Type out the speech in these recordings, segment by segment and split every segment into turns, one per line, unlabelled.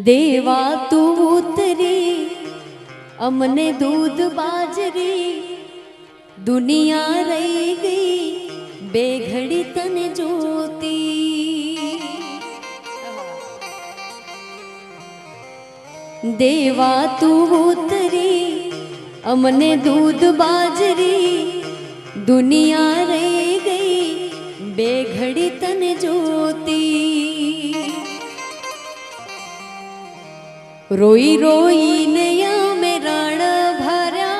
देवा तू उतरी अमने दूध बाजरी दुनिया रही गई बेघड़ी तन जोती। देवा तू उतरी अमने दूध बाजरी दुनिया रह गई बेघड़ी तन जोती। रोई रोई नया में रण भरा,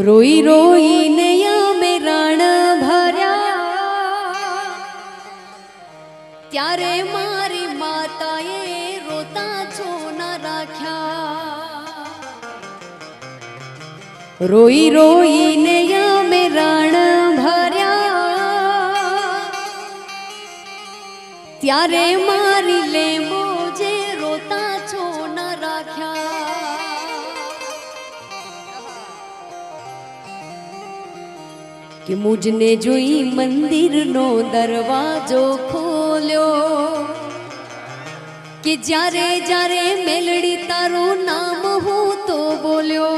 रोई रोई नया में रण भरा त्यारे मारी माताए रोता छो न राख्या। रोई रोई नया में रण भर्या त्यारे मारी ले मुझे रोता छो न राख्या। कि मुझने जोई मंदिर नो दरवाजो खोल्यो कि जारे जारे मेलड़ी तारो नाम हूँ तो बोल्यो।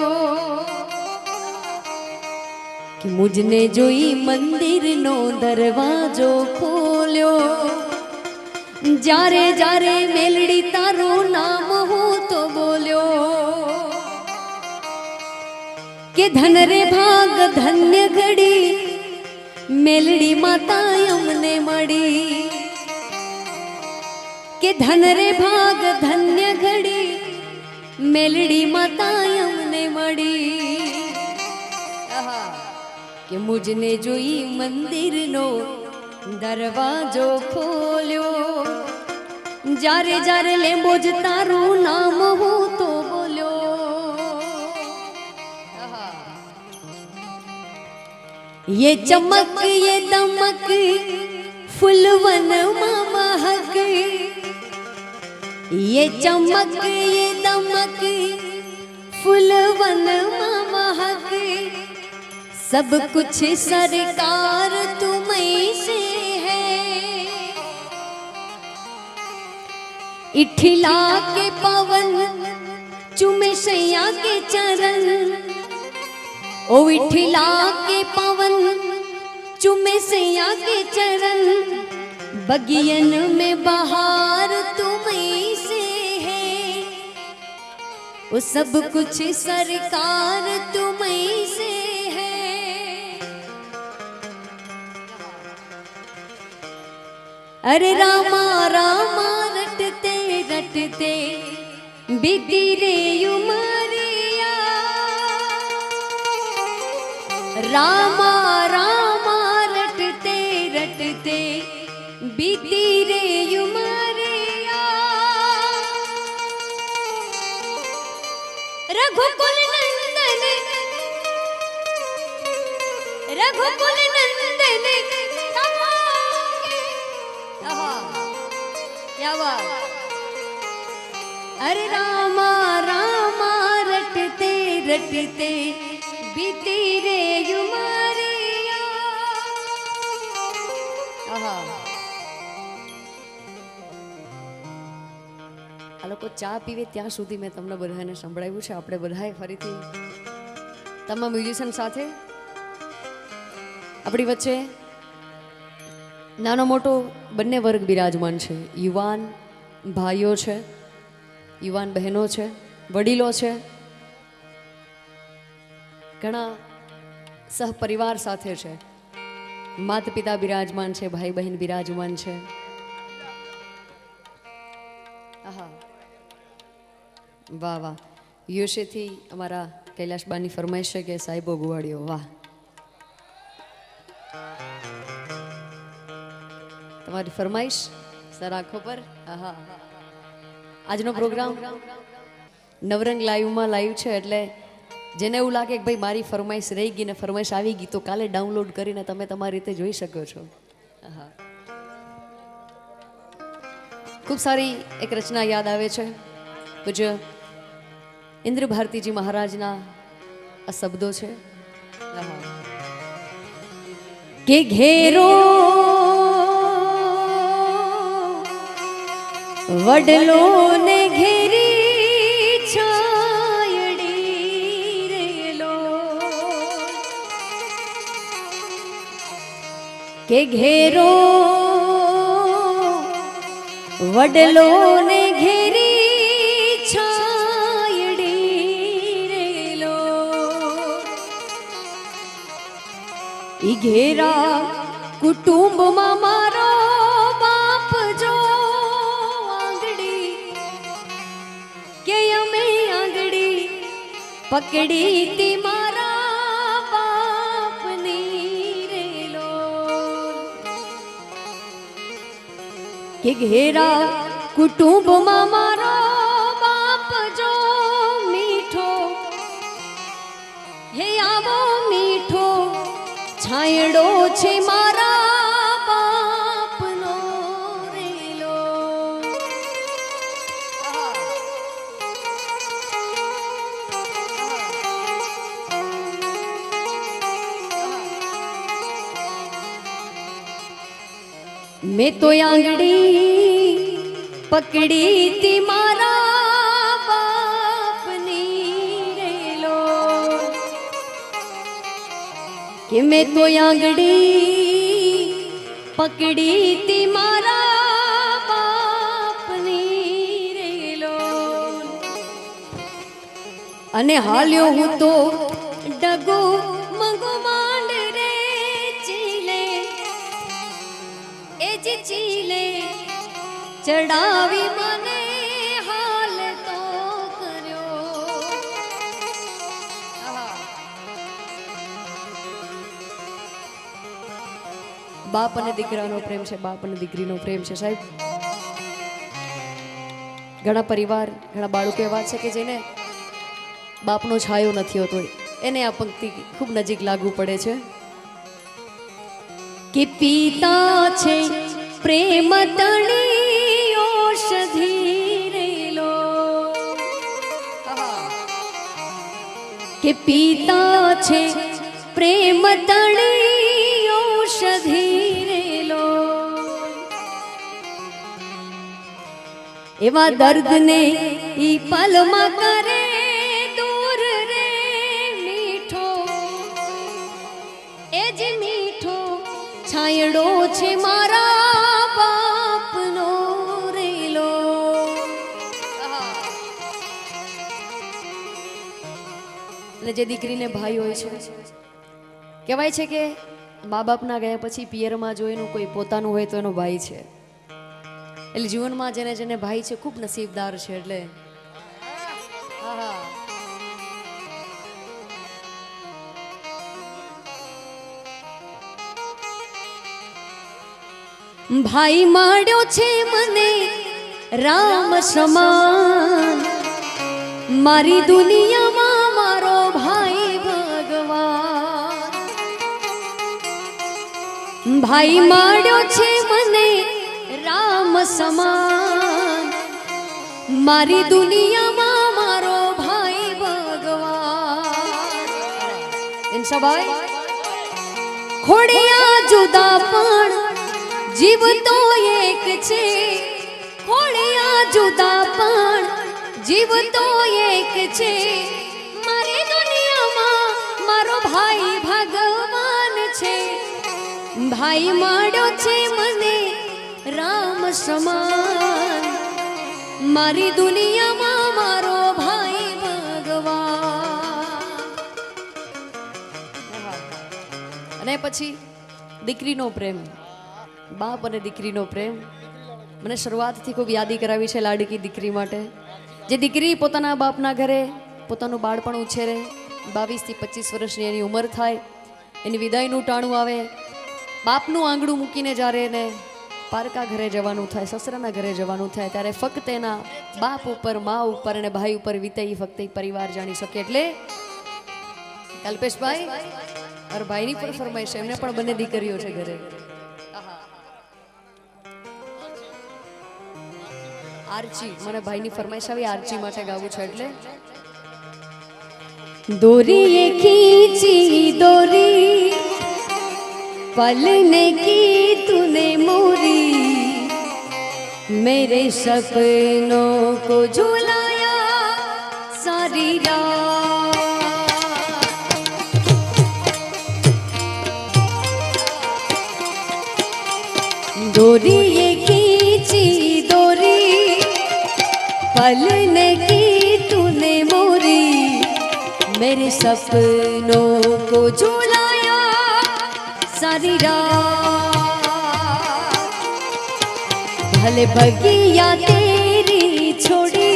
कि मुझने जोई मंदिर नो दरवाजो खोल्यो जारे जारे मेलड़ी तारो नाम हूँ तो बोल्यो। के धन रे भाग धन्य घड़ी मेलड़ी माता यमने मड़ी। के धन रे भाग धन्य घड़ी मेलड़ी माता यमने मड़ी। के मुझने जोई मंदिर नो दरवाजो खोल्यो जारे जारे ले बोझ तारो नाम हूँ तो बोल्यो। ये चमक ये दमक फुलवन महक, ये चमक ये दमक फुलवन महक सब कुछ सरकार तुम्हीं से है। इठिला के पवन चुमे सैया के चरण, ओ इठिला के पवन चुमे सैया के चरण बगियन में बहार तुम्हीं से है। वो सब कुछ सरकार तुम्हीं से है। अरे रामा रामा रटते रटते बीती रे उमरिया। रामा रामा रटते रटते बीती रे उमरिया। रघुकुल नंदन रघुकुल नंदन क्या बात। अरे रामा रामा रटते रटते बीती रे उमरिया। આ લોકો ચા પીવે ત્યાં સુધી મેં તમને બધાને સંભળાવ્યું છે. આપણે બધાએ ફરીથી તમામ મ્યુઝિશિયન સાથે આપણી વચ્ચે નાનો મોટો બંને વર્ગ બિરાજમાન છે. યુવાન ભાઈઓ છે, યુવાન બહેનો છે, વડીલો છે, ઘણા સહપરિવાર સાથે છે. માતા પિતા બિરાજમાન છે, ભાઈ બહેન બિરાજમાન છે. વાહ વાહ. યુએસએથી અમારા કૈલાશબાની ફરમાઈશ છે કે સાહેબો ગુવાડીઓ. વાહ, તમારી ફરમાઈશ સર આંખો પર. આજનો પ્રોગ્રામ નવરંગ લાઈવમાં લાઈવ છે એટલે જેને એવું લાગે કે ભાઈ મારી ફરમાઈશ રહી ગઈ ને ફરમાઈશ આવી ગઈ તો કાલે ડાઉનલોડ કરીને તમે તમારી રીતે જોઈ શકો છો. ખૂબ સારી એક રચના યાદ આવે છે. પૂજ્ય ઇન્દ્ર ભારતીજી મહારાજના આ શબ્દો છે કે ઘેરો વડલો ને ઘેરી છાયડી રેલો કે ઘેરો વડલો ને ઘેરી છાયડી રેલો ઈ ઘેરા કુટુંબમાં મારો બાપ જો આંગળી કે અમે આંગળી પકડી તી મારા બાપની રેલો કે ઘેરા કુટુંબમાં મારો બાપ જો મીઠો હે આવો મીઠો છાયડો છે મારા બાપનો રેલો મેં તો આંગળી પકડી તી મારા બાપની રેલો કે મેં તો આંગળી પકડી તી મારા બાપની રેલો અને હાલ્યો હું તો ડગો મંગો માંડ રે ચીલે એ જ ચીલે ચડાવી મને હાલ તો કર્યો બાપ અને દીકરાનો પ્રેમ છે, બાપ અને દીકરીનો પ્રેમ છે સાહેબ. ઘણા પરિવાર, ઘણા બાળકો એવા છે કે જેને બાપનો છાયો નથી હોતો, એને આ પંક્તિ ખૂબ નજીક લાગુ પડે છે કે પિતા છે પ્રેમ તણી ઔષધિ રેલો કે પિતા છે પ્રેમ તણી ઔષધિ રેલો એવા દર્દને ઈ પલમાં કરે દૂર રે મીઠો એ જ મીઠો છાયડો છે મારા બાપનો રેલો એટલે જે દીકરીને ભાઈ હોય છે, કહેવાય છે કે મા બાપના ગયા પછી પિયરમાં જો એનું કોઈ પોતાનું હોય તો એનો ભાઈ છે. એટલે જીવનમાં જેને જેને ભાઈ છે ખૂબ નસીબદાર છે. એટલે ભાઈ માડ્યો છે મને રામ સમાન, મારી દુનિયામાં મારો ભાઈ ભગવાન. ભાઈ માડ્યો છે મને રામ સમાન, મારી દુનિયામાં મારો ભાઈ ભગવાન. ઇન્સાભાઈ ખોડિયા જુદા પણ જીવ તો એક છે, ખોડિયા જુદા પણ જીવ તો એક છે, મારી દુનિયામાં મારો ભાઈ ભગવાન છે. ભાઈ માડ્યો છે મને રામ સમાન, મારી દુનિયામાં મારો ભાઈ ભગવાન. અને પછી દીકરીનો પ્રેમ, બાપ અને દીકરીનો પ્રેમ મને શરૂઆતથી ખૂબ યાદી કરાવી છે લાડકી દીકરી માટે. જે દીકરી પોતાના બાપના ઘરે પોતાનું બાળપણ ઉછેરે, 22 થી 25 વર્ષની એની ઉંમર થાય, એની વિદાયનું ટાણું આવે, બાપનું આંગણું મૂકીને જ્યારે એને પારકા ઘરે જવાનું થાય, સસરાના ઘરે જવાનું થાય, ત્યારે ફક્ત એના બાપ ઉપર, મા ઉપર અને ભાઈ ઉપર વીતે ફક્ત પરિવાર જાણી શકે. એટલે કલ્પેશભાઈ મારા ભાઈની પણ ફરમાઈશ, એમને પણ બંને દીકરીઓ છે ઘરે. આરચી, મને ભાઈની ફરમાઈશ આવી આરચી માટે ગાવું છે. એટલે દોરી ખીંચી દોરી पलने की तूने मोरी मेरे सपनों को झुलाया सारी रात। डोरी ये खींची डोरी पलने की तूने मोरी, मेरे सपनों को झुलाया सारी रात। भले बगिया तेरी छोड़ी,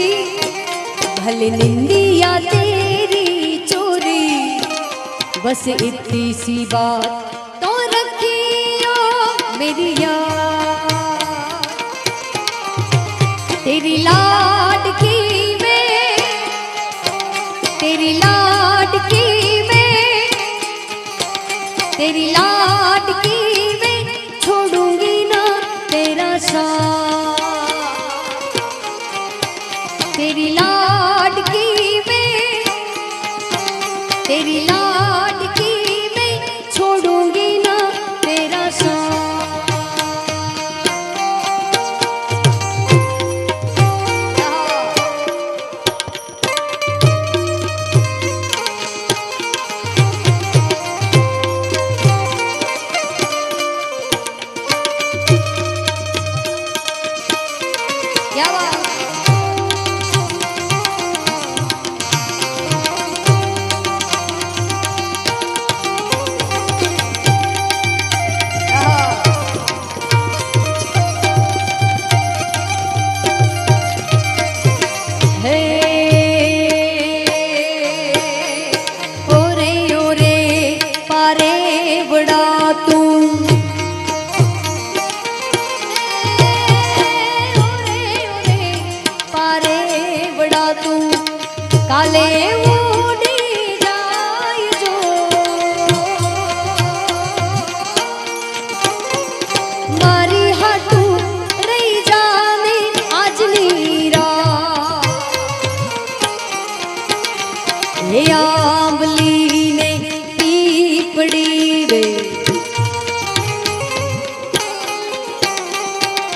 भले निंदिया तेरी चोरी, बस इतनी सी बात तो रखियो मेरी याद। तेरी लाडकी में, तेरी लाडकी में, तेरी लाडकी में छोड़ूंगी ना तेरा साथ। तेरी लाडकी में, तेरी लाडकी में छोड़ूंगी ना तेरा साथ। क्या बात। काले उड़ी जाय जो मारी हाटू रही जाने आज नीरा। हे आंबली ने पीपड़ी वे,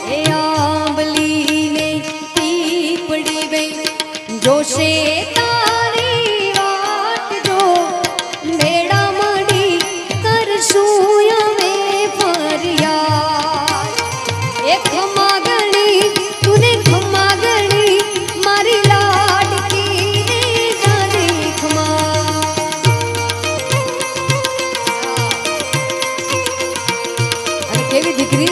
हे आंबली ने पीपड़ी वे, जोशे કેવી દીકરી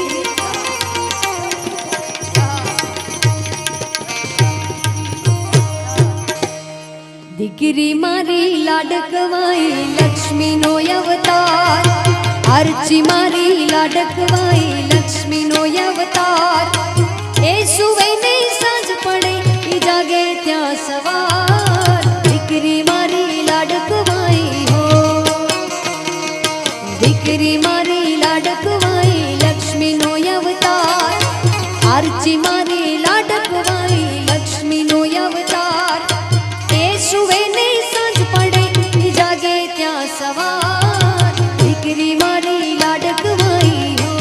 દીકરી મારી લાડકવાઈ લક્ષ્મી નો અવતાર, આરચી મારી લાડકવાઈ લક્ષ્મી નો અવતાર। એ સુવે ને સાંજ પડે એ જાગે ત્યાં સવાર, દીકરી મારી લાડકવાઈ હો, દીકરી મારી લાડકવાઈ લક્ષ્મી નો અવતાર, આરચી મારી લાડકવાઈ લક્ષ્મી નો અવતાર। એ સુવે ને સાંજ પડે એ જાગે ત્યાં સવાર, દીકરી મારી લાડકવાઈ હો।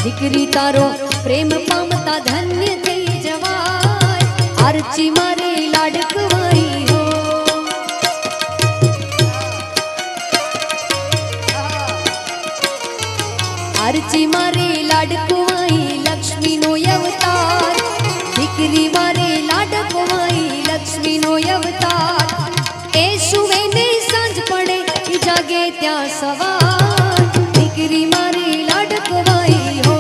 દીકરી તારો પ્રેમ પામતા ધન્ય થઈ જવાય, આરચી મારી લાડકવાઈ હો। આરચી મારી લાડકવાઈ અવતાર, દીકરી મારી લાડકવાઈ લક્ષ્મીનો અવતાર. એ સુવે ને સાંજ પડે ઈ જાગે ત્યાં સવાર, દીકરી મારી લાડકવાઈ હો.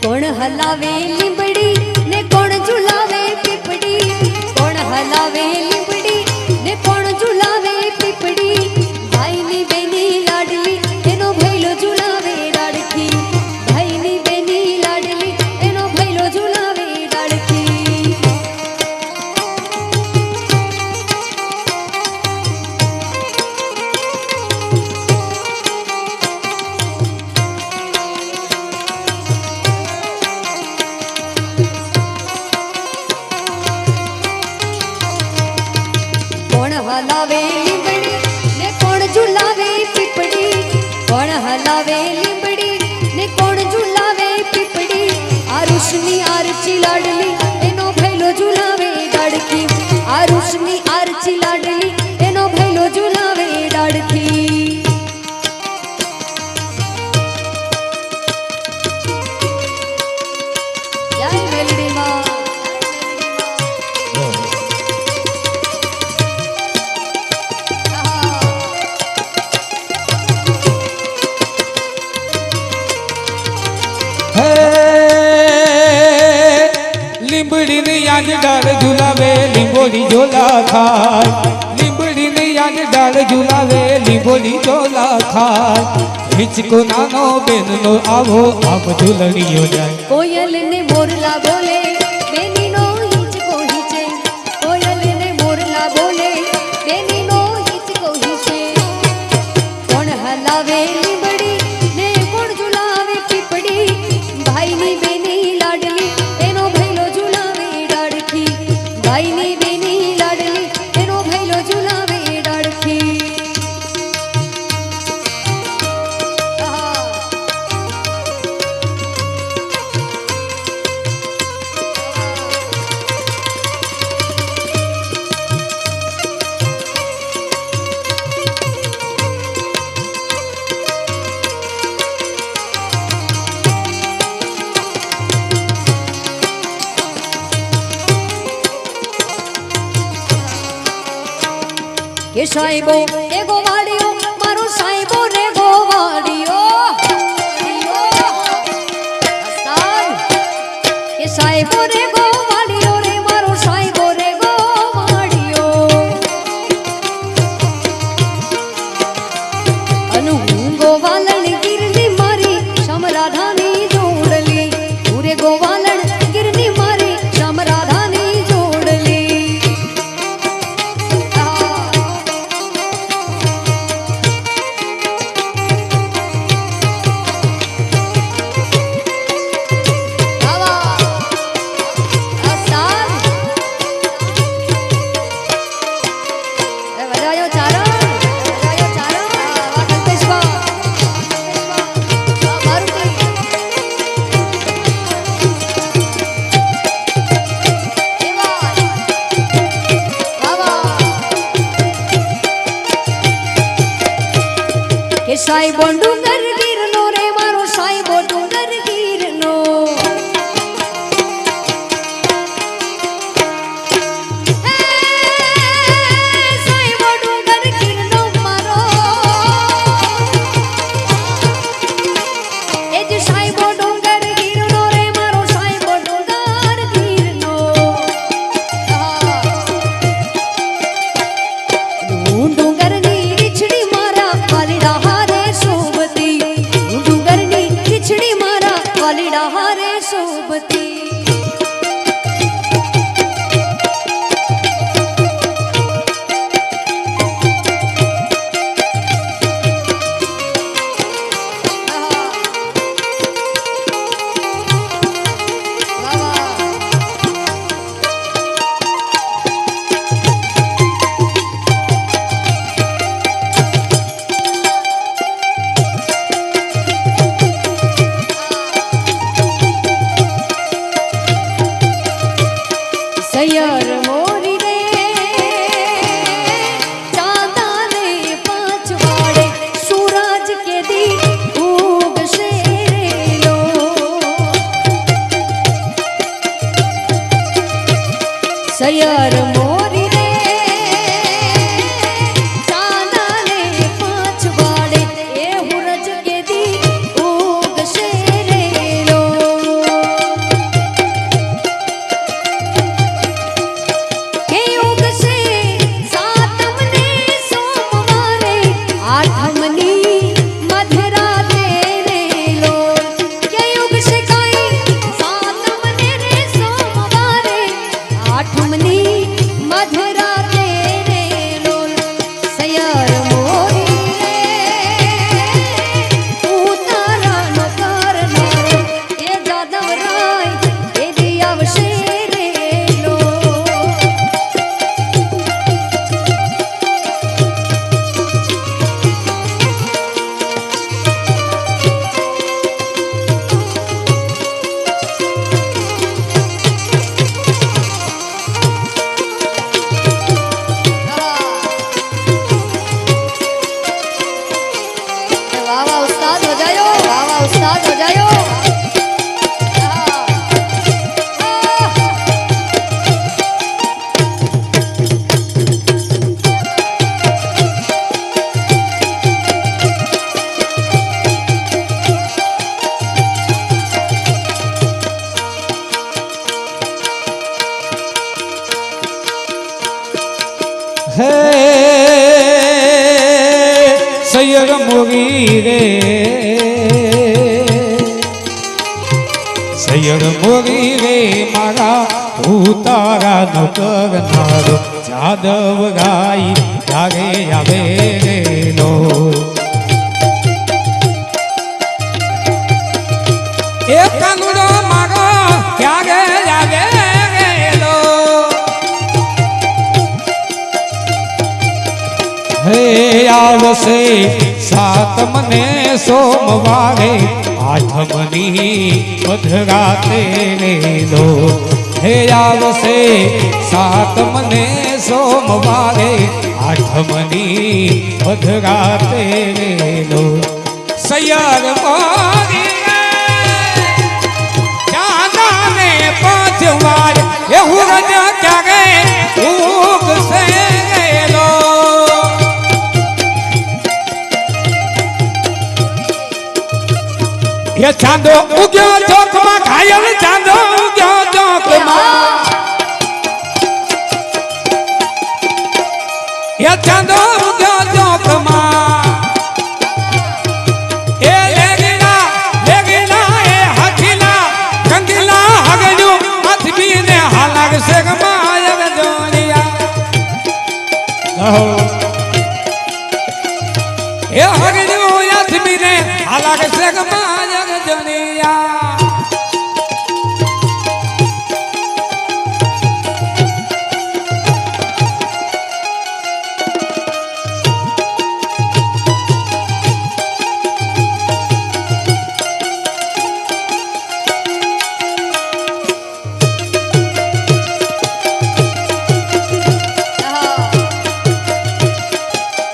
કોણ હલાવે લીંબડી ને કોણ ઝુલાવે પીપડી, કોણ હલાવે લીંબડી ને કોણ ઝુલાવે પીપડી. ભાઈની બેની લાડલી એનો ભૈલો ઝુલાવે ડાળખી, ભાઈની બેની લાડલી એનો ભૈલો ઝુલાવે ડાળખી. કોણ હલાવે લીંબડી ને કોણ ઝુલાવે પીપડી, કોણ હલાવે લીંબડી ને કોણ ઝુલાવે પીપડી. આરુષની આરચી લાડલી એનો ભૈલો ઝુલાવે ડાળખી, આરુષની આરચી લાડલી એનો ભૈલો ઝુલાવે ડાળખી. જય મેલડી માં.
લીંબડી ને યાદ ડાળ ઝુલાવે લીંબોડી ઝોલા ખાય, લીંબડી ને યાદ ડાળ ઝુલાવે લીંબોડી ઝોલા ખાય. હિચકો નાનો બેનનો આવો આપ ઝૂલણીઓ જાય.
કોયલ ને મોરલા બોલે બેનીનો હિંચકો હિંચે, કોયલ ને મોરલા બોલે બેનીનો હિંચકો હિંચે. કોણ હલાવે લીંબડી ને કોણ ઝુલાવે પીપડી, ભાઈની બેની લાડલી એનો ભૈલો ઝુલાવે ડાળખી, ભાઈની બેની લાડલી એનો ભૈલો ઝુલાવે ડાળખી. કે સાહેબો એ ગોવાળિયો મારો સાહેબો રે ગોવાળિયો, કે સાહેબો રે ગોવાળિયો રે મારો સાહેબો રે ગોવાળિયો. અનુ હું ગોવાલણ ગીરની મારી સમરાધાની જોડલી, પૂરે ગોવાલણ ગીરની મારી સમરાધાની જોડલી. કે સાહેબો ડુંગર ગીરનો રે મારો સાહેબો ડુંગર ગીરનો. સાહેબો ડુંગર ગીરનો મારો, એ જ સાહેબો ડુંગર ગીરનો રે મારો સાહેબો ડુંગર ગીરનો. ડુંગરની રીછડી મારા પાલડા હારે શોભતી, આઠમની મધરા તેરે લો કે યુગ શિકાઈ સાતમને રે સોમવારે આઠમની મધરા તેરે લો સૈયર મોરી રે ઉતારાનો કરનારો એ જાદવ રાય એ દી આવશે રે લો वाह वाह उस्ताद हो जायो वाह वाह उस्ताद हो जायो
હે સૈયર મોરી રે સૈયર મોરી રે મારા ઉતારા ન કરનારો જાદવ ગાઈ જાગે આવે રે લો એ કાનુડો મારો ક્યારે જાગે રે લો હે આવશે સાતમને સોમવારે આઠમની મધરાતે રે લો હે આવશે સાતમને સોમવારે આઠમની મધરાતે રે લો સૈયર મોરી ચાંદાને પાંચવાર એ હુરજ ક્યારે ઉગશે લો ये चांदो उग्यो चौक में घायल चांदो उग्यो चौक में ये चांदो उग्यो चौक में ए लेगिला ए हथिला गंगिला हगजू अथबी ने हालाग से गमायग जोनिया ए हगजू अथबी ने हालाग से गमायग जोनिया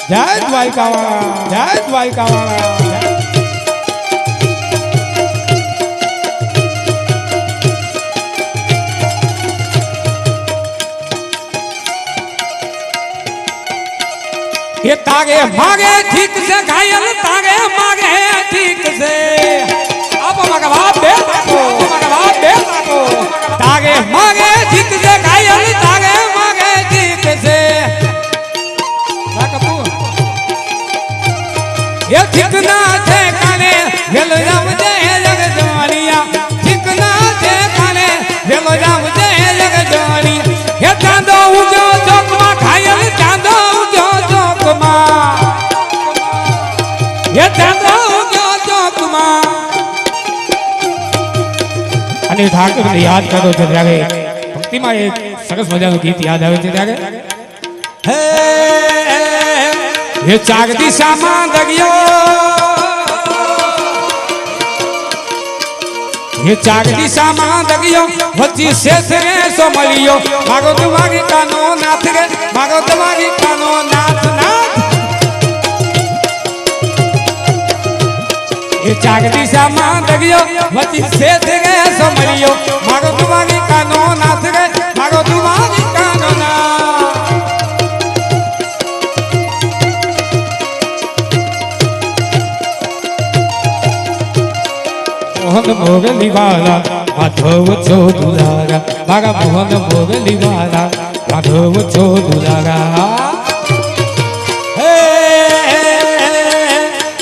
जय द्वारिकावाला जय द्वारिकावाला ये तागे मागे ठीक से घायल तागे मागे ठीक से अब मगवाब दे को मगवाब दे को तागे मागे ठीक से घायल तागे मागे ठीक से ये ठिकना थे काने वेल राम जय जग जवानिया ठिकना थे काने वेल राम जय जग जवानी ये चांदो उजो चौक मा घायल चांदो उजो चौक मा ये चांदो उजो चौक मा अनिल ठाकुर ने याद करो છે ત્યારે ભક્તિમાં એક સરસ મજાનું ગીત યાદ આવે છે ત્યારે હે ये चाग दिशा में दगियो ये चाग दिशा में दगियो वच्ची शेष रे सोमलियो मागो तुम्हारी कानो नाथ रे मागो तुम्हारी कानो नाथ नाथ ये चाग दिशा में दगियो वच्ची शेष रे सोमलियो मागो तुम्हारी कानो नाथ रे मागो तुम्हारी कानो नाथ मोहन मोगली वाला माधव छो दुलारा मागा मोहन मोगली वाला माधव छो दुलारा हे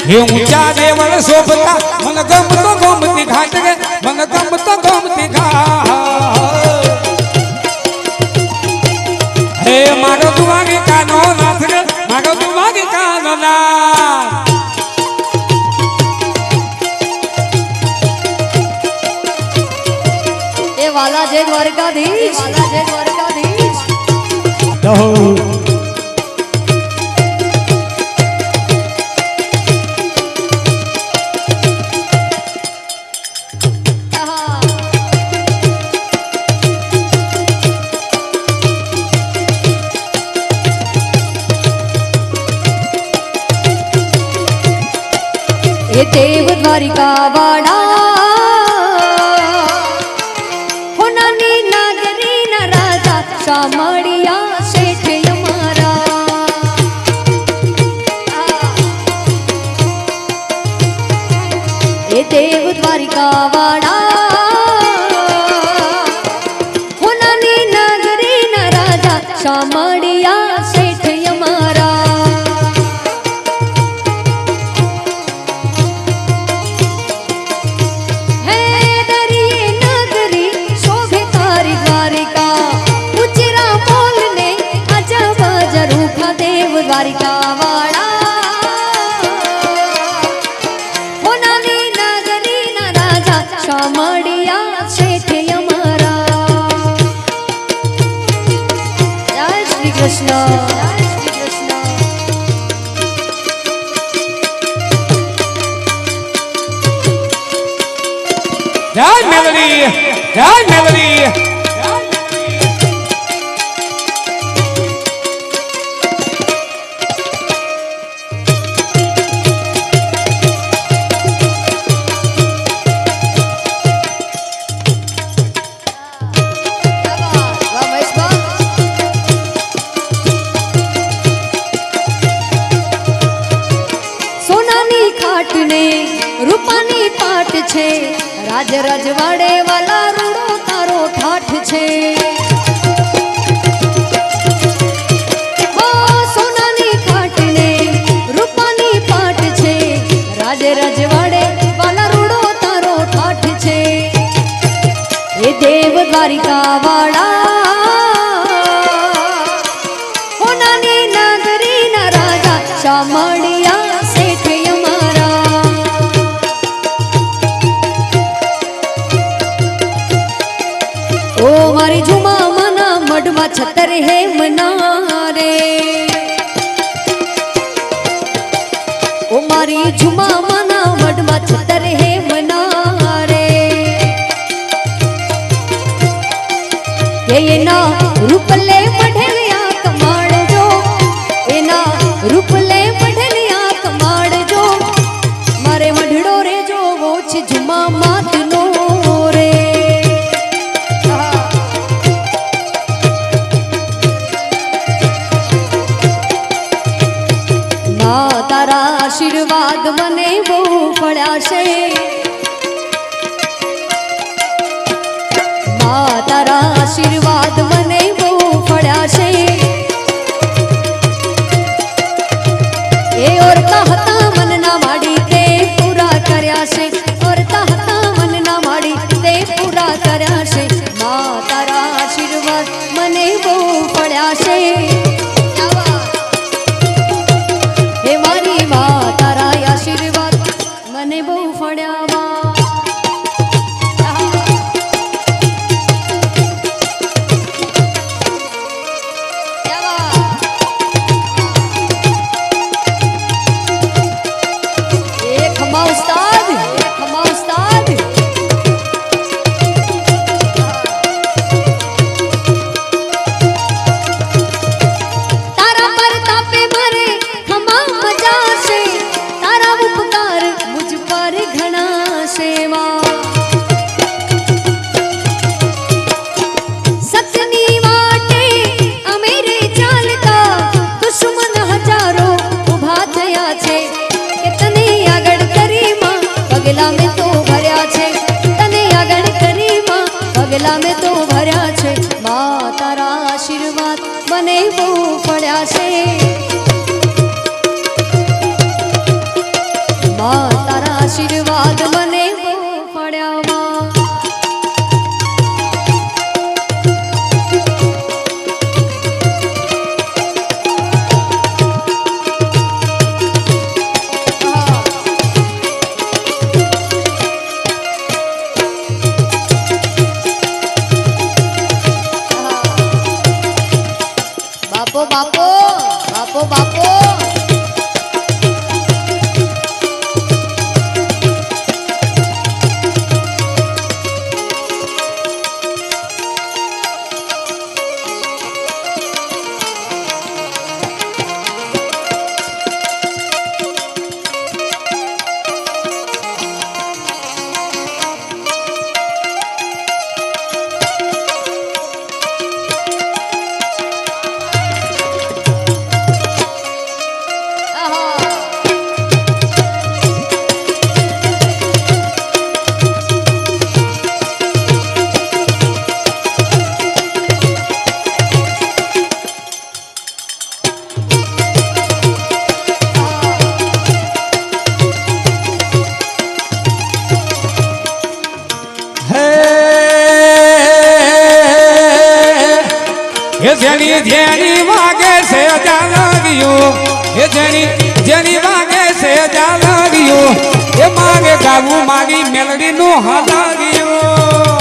હે ઊંચા દેવળ શોભતા મન ગમતો ગોમતી ઘાટ રે મન ગમતો ગોમતી ઘાટ હે મારો દુવાગે કાનો નાથ રે મારો દુવાગે કાનો નાથ
એ વાલા જય દ્વારકાધીશ વાલા જય દ્વારકાધીશ એ દેવ દ્વારિકા વાળા હોનાની નાગરી ના રાજા શામળિયા શેઠ અમારા એ દેવ દ્વારિકા વાળા હોનાની નાગરી ના રાજા શામળિયા શેઠ અમારા દ્વારિકા વાળા હોનાની નગરી ના રાજા શામળિયા શેઠ અમારા જય શ્રી કૃષ્ણ જય શ્રી કૃષ્ણ
જય મેલડી જય મેલડી
રૂપાની પાટ છે રાજ રજવાડે વાલા રૂડો તારો ઠાઠ છે સોનાની ખાટ ને રૂપાની પાટ છે રાજ રજવાડે વાલા રૂડો તારો ઠાઠ છે એ દેવ દ્વારિકા વાળા હોનાની નગરી ના રાજા શામળિયા શેઠ અમારા ઓ મારી ઝુમા મના મઢમાં છતર હે મનારે ઓ મારી ઝુમા મના મઢમાં છતર હે મનારે એના રૂપલે મઢલિયા કમાડજો એના રૂપલે મઢલિયા કમાડજો મારે મઢડો રે જોવો છે ઝુમા માતનો રે તારા આશીર્વાદ મને બહુ ફળ્યા છે તારા આશીર્વાદ મને બહુ ફળ્યા છે એ ઓરતા હતા મનના માડી તે પૂરા કર્યા છે ઓરતા હતા મનના માડી તે પૂરા કર્યા છે તારા આશીર્વાદ મને બહુ ફળ્યા છે તારા આશીર્વાદ મને બહુ ફળ્યા ખમા ઉસ્તાદ ખમા ઉસ્તાદ પગલા મેં તો ભર્યા છે તને આગળ કરી માં પગલા મેં તો ભર્યા છે માં તારા આશીર્વાદ મને બહુ ફળ્યા છે
જેની જેની વાગે છે જાલરિયું એ જેની વાગે છે જાલરિયું એ માગે ગાવું મારી મેલડીનું હાલરિયું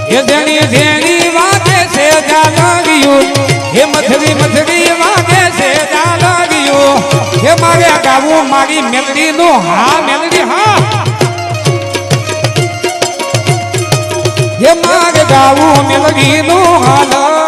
એ જેની વાગે છે જાલરિયું એ મથરી વાગે છે જાલરિયું એ માગે ગાવું મારી મેલડીનું હા મેલડી હા એ માગે ગાવું મેલડીનું હાલરિયું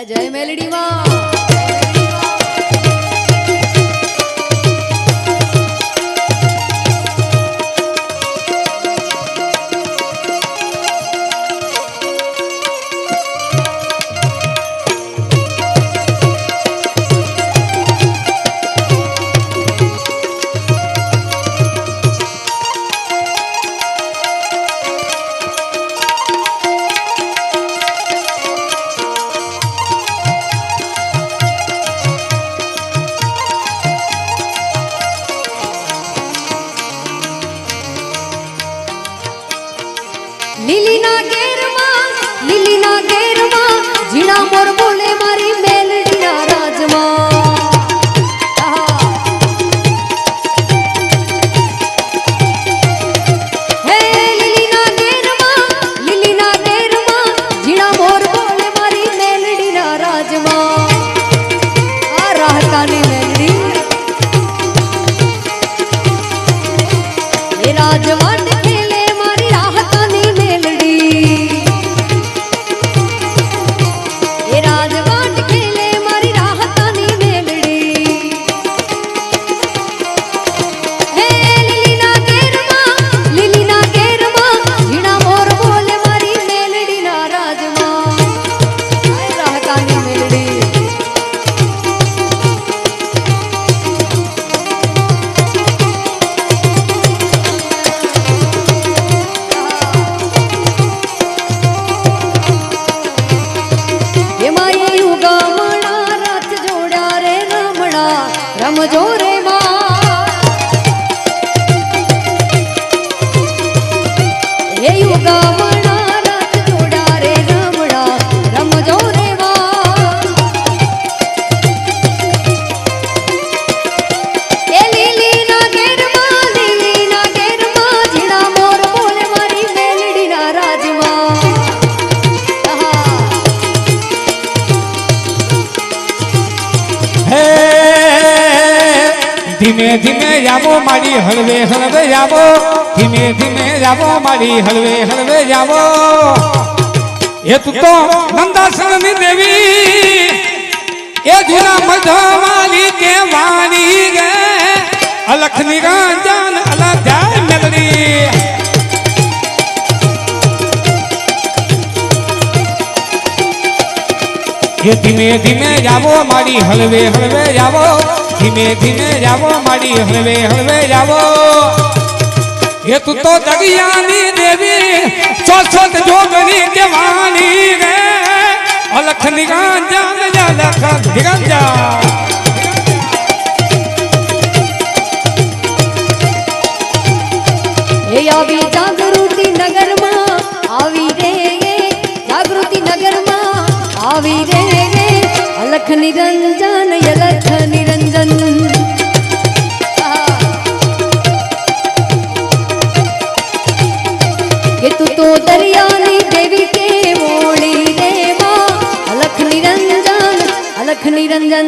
જય મેલડી માં લીલીના ઘેરમાં ઝીણા મોર બોલે મારી મેલડીના રાજમાં હે લીલીના ઘેરમાં ઝીણા મોર બોલે મારી મેલડીના રાજમાં આ રાહતાની મેલડી એ રાજવાટ રમજો રે હે યુગામણા રથ જોડા રે રમણા રમજો રે એ લીલીના ઘેરમાં ઝીણા મોર બોલે મારી મેલડીના રાજમાં
ધીમે ધીમે જાવો મારી હળવે હળવે જાવો ધીમે ધીમે જાવો મારી હળવે હળવે જાવો એ તું તો નંદાસણની દેવી એ જૂના મધવાલી કે વાણી ગે અલખ નિરંજન અલગ જાય મેલડી એ ધીમે ધીમે જાવો મારી હળવે હળવે જાવો ધીમે ધીમે જાવો મારી હળવે હળવે જાવો એ તું તો જગિયાની દેવી ચોસઠ જોગની કેવાની રે અલખ નિરંજન અલખ નિરંજન
એ આવી જાગૃતિ નગરમાં આવી રે જાગૃતિ નગરમાં આવી રે અલખ નિરંજન અલખ નિરંજન કે તું તો દરિયાની દેવી કે મોળી રે માં અલખ નિરંજન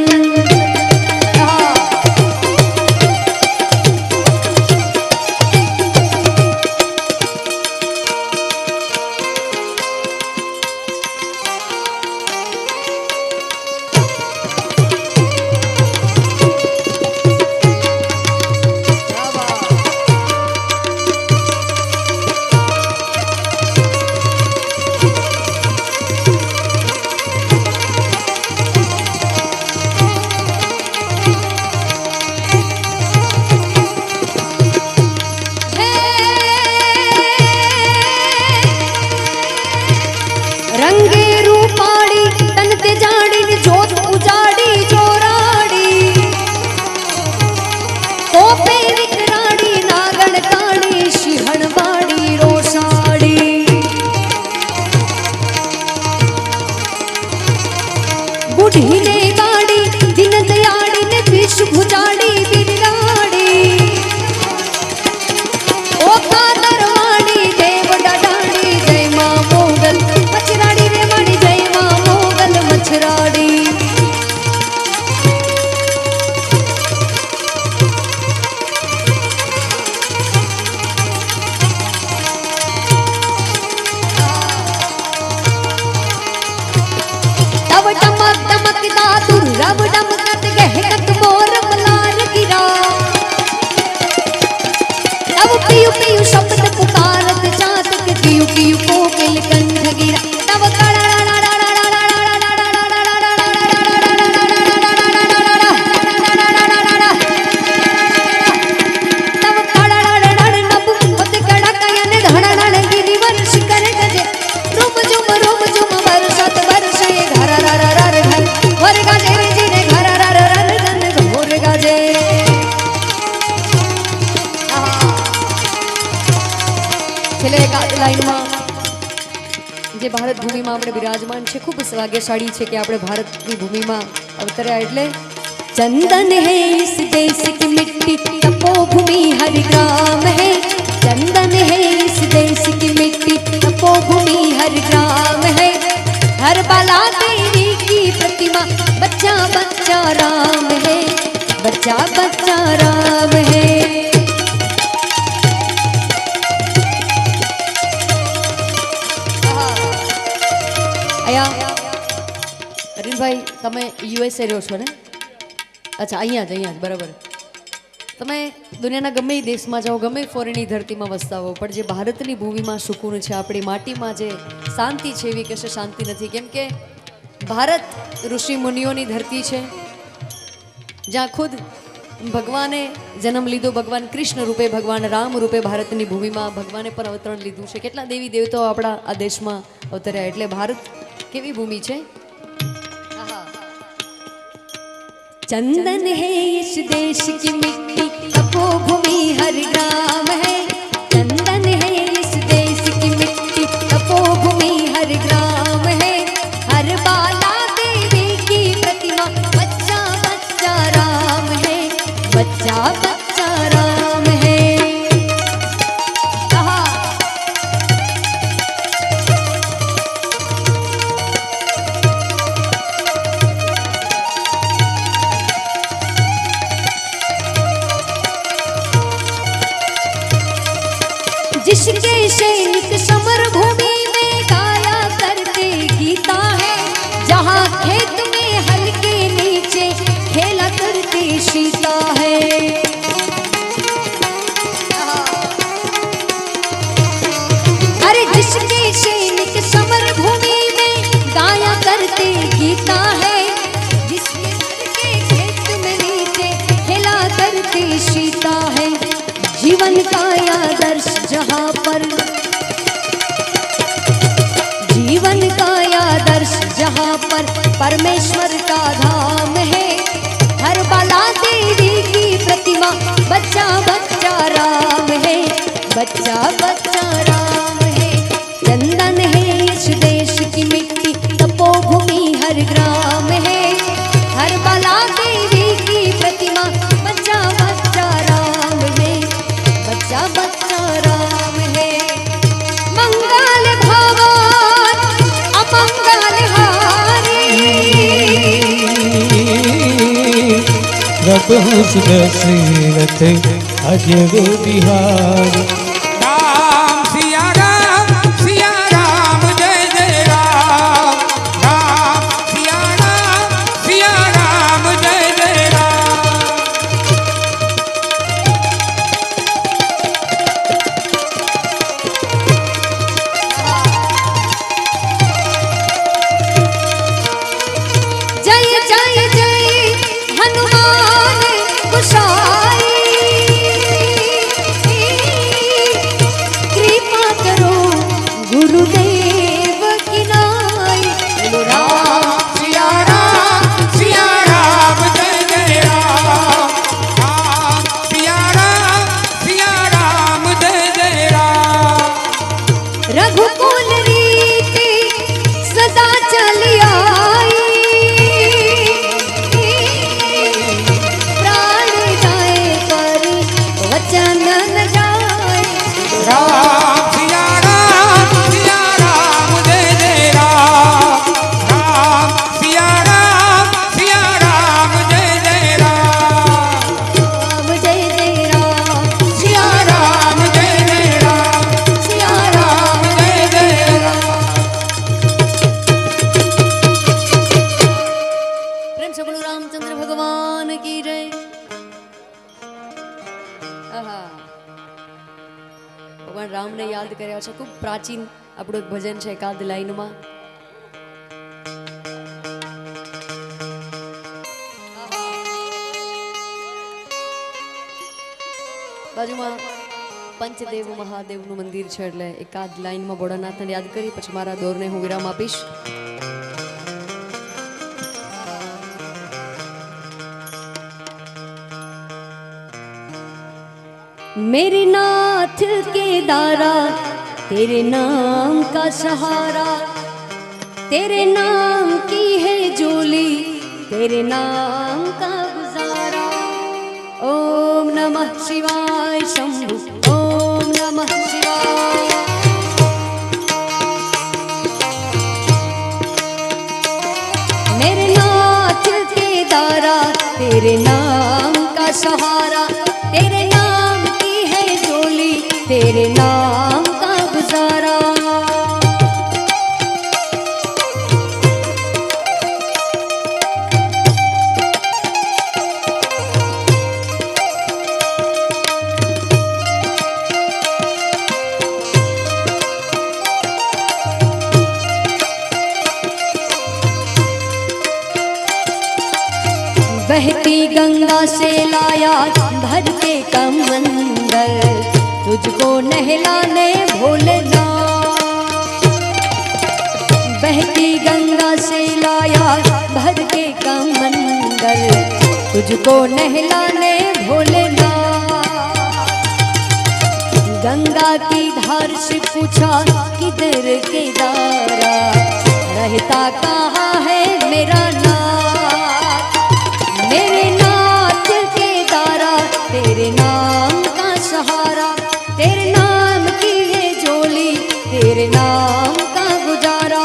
લાઈનમાં જે ભારત ભૂમિમાં આપણે બિરાજમાન છે, ખૂબ ભાગ્યશાળી છે કે આપણે ભારતની ભૂમિમાં અવતર્યા. એટલે चंदन है इस देश की मिट्टी, तपोभूमि हर ग्राम है. चंदन है इस देश की मिट्टी, तपोभूमि हर ग्राम है. हर बाला देवी की प्रतिमा, बच्चा बच्चा राम है, बच्चा बच्चा राम है. આયા અરવિંદભાઈ, તમે યુએસએ રહ્યો છો ને? અચ્છા, અહીંયા જ બરાબર. તમે દુનિયાના ગમે એ દેશમાં જાઓ, ગમે ફોરેનની ધરતીમાં વસતા હો, પણ જે ભારતની ભૂમિમાં સુકૂન છે, આપણી માટીમાં જે શાંતિ છે, એવી કશે શાંતિ નથી. કેમ કે ભારત ઋષિ મુનિઓની ધરતી છે, જ્યાં ખુદ ભગવાને જન્મ લીધો. ભગવાન કૃષ્ણ રૂપે, ભગવાન રામ રૂપે ભારતની ભૂમિમાં ભગવાને પણ અવતરણ લીધું છે. કેટલા દેવી દેવતાઓ આપણા આ દેશમાં અવતર્યા. એટલે ભારત કેવી ભૂમિ છે. चंदन है इस देश की मिट्टी, तपोभूमि हर ग्राम है. चंदन है इस देश की मिट्टी, तपोभूमि हर ग्राम है. हर बाला देवी की प्रतिमा, बच्चा बच्चा राम है, बच्चा बच्चा राम है. जिसके सैनिक समर भूमि में गाया करते गीता है, जहाँ खेत में हल के नीचे खेला करते सीता है. अरे जिसके सैनिक समर भूमि में गाया करते गीता है, जिसके हल के खेत में नीचे खेला करते सीता है. जीवन का आदर्श जहाँ पर, जीवन का आदर्श जहाँ पर परमेश्वर का धाम है. हर बाला देवी की प्रतिमा, बच्चा बच्चा राम है, बच्चा बच्चा राम है. चंदन है इस देश की मिट्टी, तपोभूमि हर ग्राम है. हर बाला देवी की प्रतिमा, बच्चा बच्चा राम है, बच्चा बच्चा राम है. मंगल भवन अमंगल हारी,
प्रभु दशरथ अजय बिहारी. राम सिया राम जय जय राम. राम सिया राम जय जय राम.
जय जय जय हनुमान गोसाई, कृपा करो गुरुदेव की नाई.
राम सिया राम जय जय राम. राम सिया राम जय जय राम.
रघुकुल रीति सदा चली आई, प्राण जाए पर वचन न जाए.
राम सिया राम जय जय राम. राम सिया राम जय जय राम.
राम जय जय राम,
सिया राम जय जय राम.
सिया राम
जय जय राम.
પ્રેમ से બોલો રામચંદ્ર ભગવાન की जय. આહા, ભગવાન રામને યાદ કર્યા છે. ખૂબ પ્રાચીન આપણું એક ભજન છે, એકાદ લાઈનમાં. બાજુમાં પંચદેવ મહાદેવનું મંદિર છે, એટલે એકાદ લાઈનમાં ભોળાનાથને યાદ કરી પછી મારા દોરને હું વિરામ આપીશ. मेरे नाथ के दारा तेरे नाम का सहारा, तेरे नाम की है जोली, तेरे नाम का गुजारा। ओम नमः शिवाय शंभु, ओम नमः शिवाय। मेरे नाथ केदारा, तेरे नाम का सहारा, तेरे नाम की है जोली, तेरे नाम का गुजारा। बहती गंगा से लाया भर के कमंडल, तुझको नहलाने भोलेनाथ। बहती गंगा से लाया भर के कमंडल, तुझको नहलाने भोलेनाथ। गंगा की धार से पूछा किधर केदारा, रहता कहाँ है मेरा नाथ। मेरे नाथ केदारा, तेरे नाम का सहारा, तेरे नाम की है जोली, तेरे नाम का गुजारा।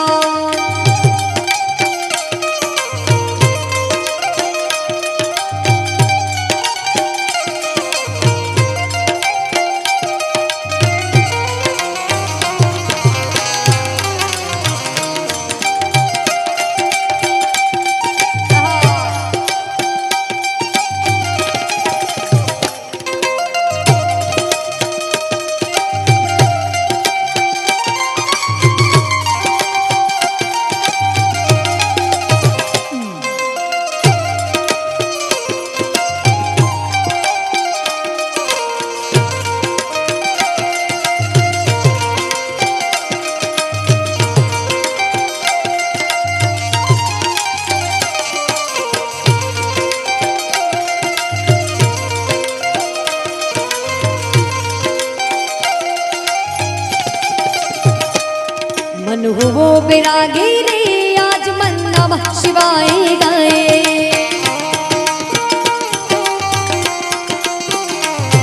मन हुओ बैरागी रे, आज मन नमः शिवाय गाए।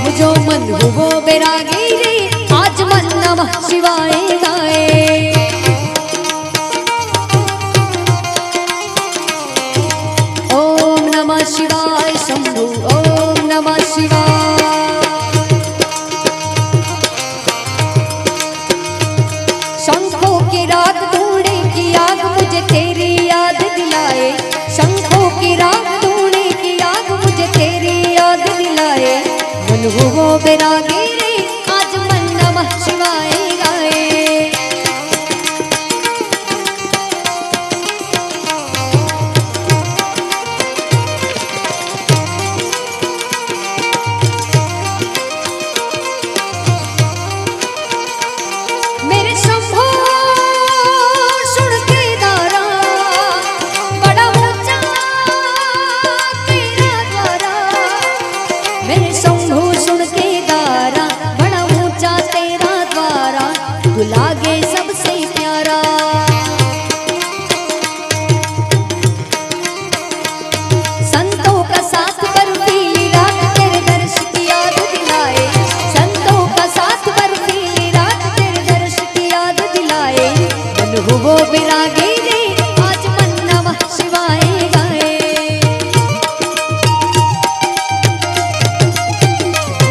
मुझो मन हुओ बैरागी रे, आज मन नमः शिवाय गाए। ओम नमः शिवाय शंभु, ओम नमः शिवाय। शंखों की राग धूने की आग मुझे तेरी याद दिलाए, शंखों की राग धूने की आग मुझे तेरी याद दिलाए। मन हुओ बैरागी रे, आज मन नमः शिवाय गाए। मेरे शंभो सुन केदारा, बड़ा ऊंचा तेरा द्वारा। मेरे शंभो सुन केदारा, बड़ा ऊंचा तेरा द्वारा, तू लागे सबसे प्यारा। संतों का साथ बर्फीली रात तेरे दर्श की याद दिलाए, संतों का साथ बर्फीली रात तेरे दर्श की याद दिलाए। मन हुओ बैरागी रे, आज मन नमः शिवाय गाए।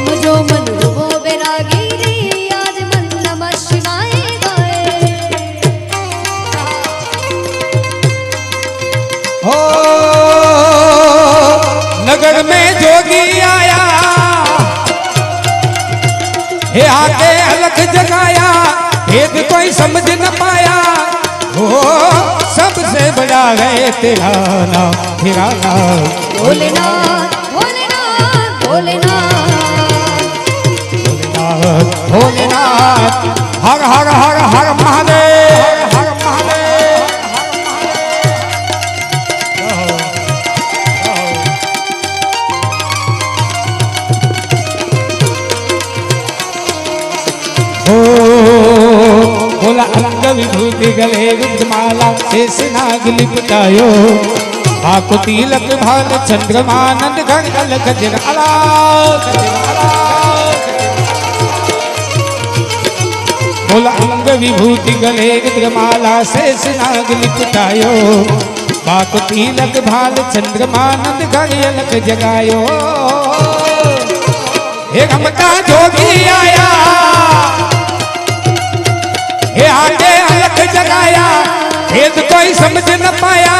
मुझो मन हुओ बैरागी रे, आज मन नमः शिवाय गाए।
हो नगर में जोगी आया, हे आके अलग जगाया, भेद कोई समझ न पाया। हो सबसे बड़ा है तेरा नाम, तेरा नाम
भोलेनाथ भोलेनाथ भोलेनाथ।
भोलेनाथ भोलेनाथ। हर हर हर हर महादेव, हर महादेव। हो विभूति गले रुद्रमाला शेष नाग लिपटायो बाको तिलक भाल चंद्रमानंद घर अलग जगाला बोला अंग विभूति गले रुद्रमाला शेष नाग लिपटायो बाको तिलक भाल चंद्रमानंद घर अलग जगायो हे रमता जोगी आया हे आगे अलग जगाया भेद कोई समझ न पाया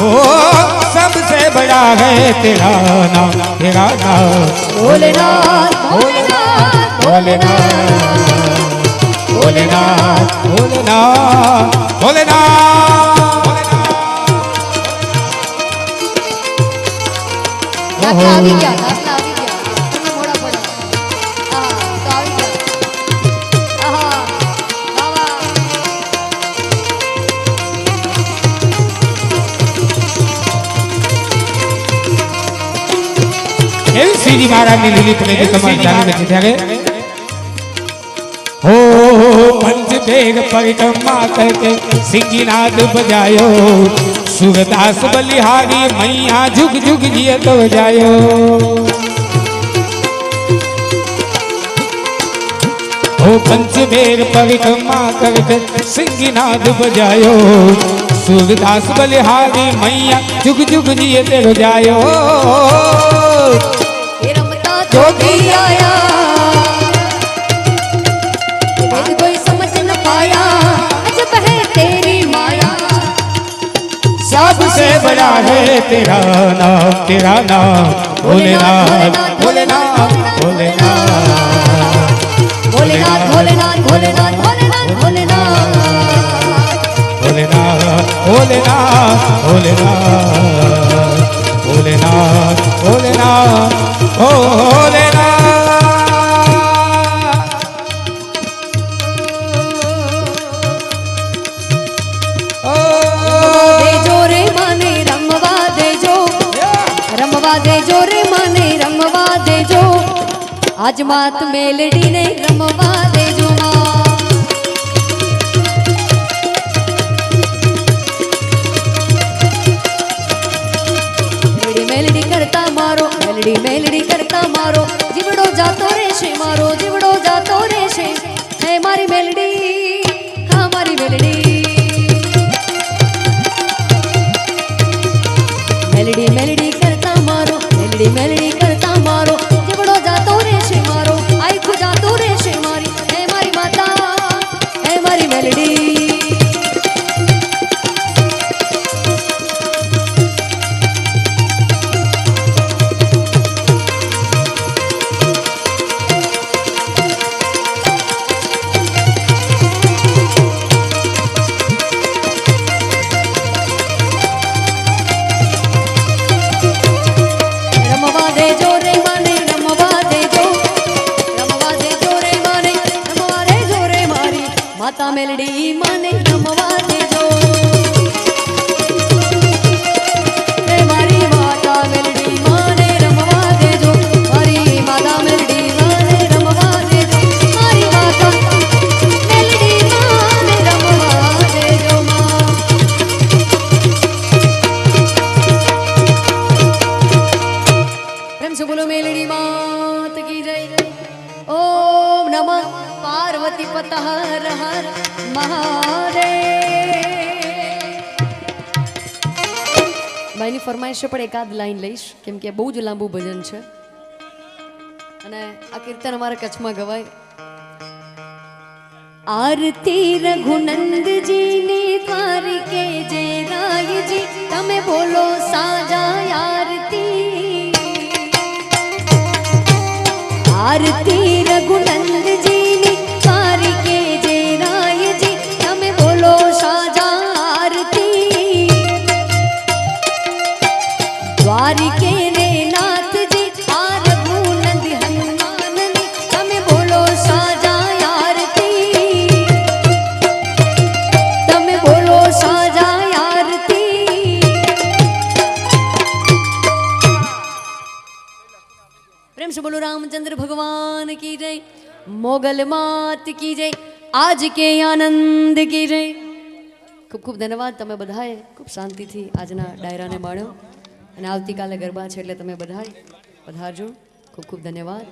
ओ सबसे बड़ा है तेरा नाम
भोलेनाथ भोलेनाथ
भोलेनाथ भोलेनाथ भोलेनाथ भोलेनाथ
દાખલા આવી ગયા દાખલા આવી ગયા તમને મોડા પડ્યા હા તો આવી ગયા આહા બાવા
એવી શ્રીજી મહારાજની લીલી પ્રેમ તમારી ચાલુ નથી ત્યારે हो पंच बेग परिक्रमा करके सिंगीनाद बजायो सूरदास बलिहारी मैया जुग जुग जिय तो जायो हो पंच बेग परिक्रमा करके सिंगीनाद बजायो सूरदास बलिहारी मैया जुग जुग जिय तो जायो
ये रमता जोगी आया
सबसे बड़ा है तेरा नाम भोलेनाथ भोलेनाथ भोलेनाथ
भोलेनाथ भोलेनाथ भोलेनाथ भोलेनाथ भोलेनाथ
भोलेनाथ भोलेनाथ भोलेनाथ भोलेनाथ भोलेनाथ भोलेनाथ
देजो रे माने रमवा देजो आज मात मेलडी ने रमवा देजो मेलडी मेलडी करता मारो मेलडी मेलडी करता मारो जीवड़ो जातो रे शे मारो जीवड़ो जातो रे शे है मारी मेलडी हाँ मारी मेलडी मेलडी मेलडी मेलडी करता मारो जीवड़ो जातो रे शे मारो आई खु जातो रे शे मारी है मारी माता है मारी मेलडी माता मेलडी माने रमवा देजो रे मारी माता मेलडी माने रमवा देजो मारी माता मेलडी माने रमवा देजो मारी माता मेलडी माने रमवा देजो मां प्रेम से बोलो मेलडी मात की जय ओम नमः पार्वती पतः हर हर महादेव ભાઈની ફરમાઈશ પણ એકાદ લાઈન લઈશ કેમ કે બહુ જ લાંબુ ભજન છે અને આ કીર્તન અમારા કચ્છમાં ગવાય આરતી રઘુનંદજી ની દ્વારિકે જે રાયજી તમે બોલો સાજા આરતી આરતી રઘુનંદજી ની દ્વારિકે જે રાયજી તમે બોલો સાજા આરતી દ્વારિકે ને નાથજી આ રઘુનંદ હનુમાનની તમે બોલો સાજા આરતી તમે બોલો સાજા આરતી प्रेम से बोलो रामचंद्र भगवान की जय मोगल मात की जय आज के आनंद की जय ખૂબ ખૂબ ધન્યવાદ. તમે બધાએ ખૂબ શાંતિથી આજના ડાયરાને માણ્યો અને આવતીકાલે ગરબા છે એટલે તમે બધાએ પધારજો. ખૂબ ખૂબ ધન્યવાદ.